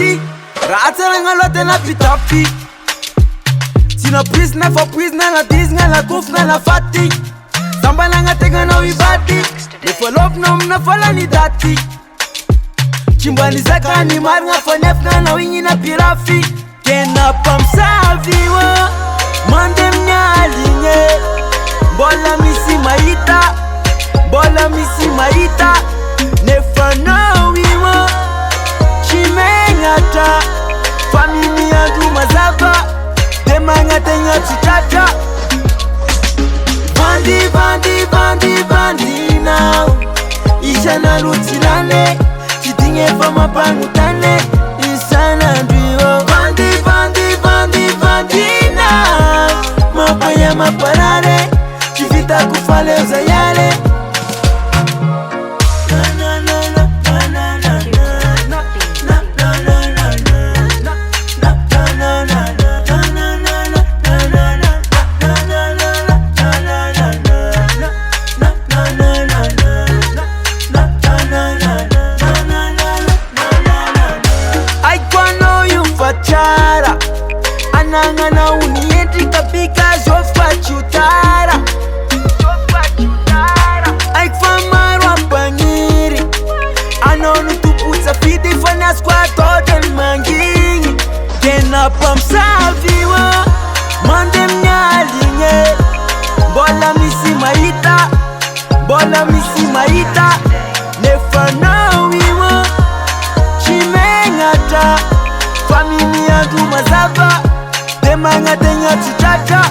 party. Ratsaranga lote na pitapi. Sina prisna for prisna na disna na kufna na fati. Samba nanga tega na wibati. Me for love no mna fala ni dati. Chimbani zaka ni marnga for nefna na wingi na pirafi. Kena pamsavi wa mande mnyalinye. Bola misi maita. Bola misi maita. Nefa no wiwa Chimengata Familia du mazaba Demanga tenga chitata Bandi, bandi, bandi, bandi now Ishana lutilane Chitinge fama pangutane Isana ndriyo Bandi, bandi, bandi, bandi now Mapaya maparare Chivita kufale uzayale Anangana unieti kapika jofa chutara Aikfamarwa pangiri Anonu tuputsa fidi fanya squat total mangingi Kena pamsaviwa Mande mnyalinye Bola misi maita Bola misi maita Nefana wiwa Chimengata Familia du mazaba Demanga tenga chitata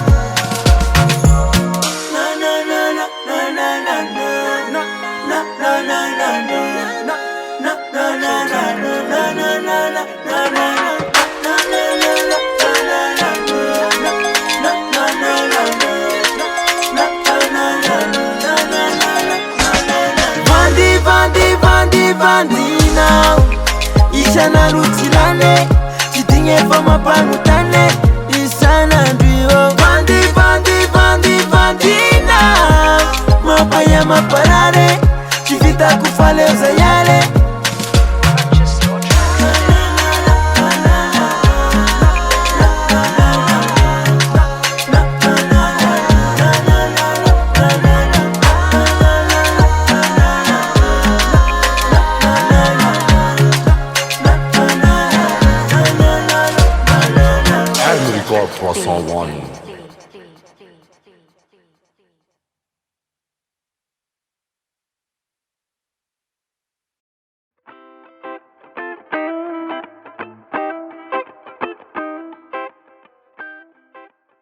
Na na na na na na na na na na na Bandi, bandi, bandi, bandi now Ishana lutilane Chitinge fama pangutane Isana ndriyo Bandi, bandi, bandi, bandi now Mapaya maparare Chivita kufale uzayale Record 301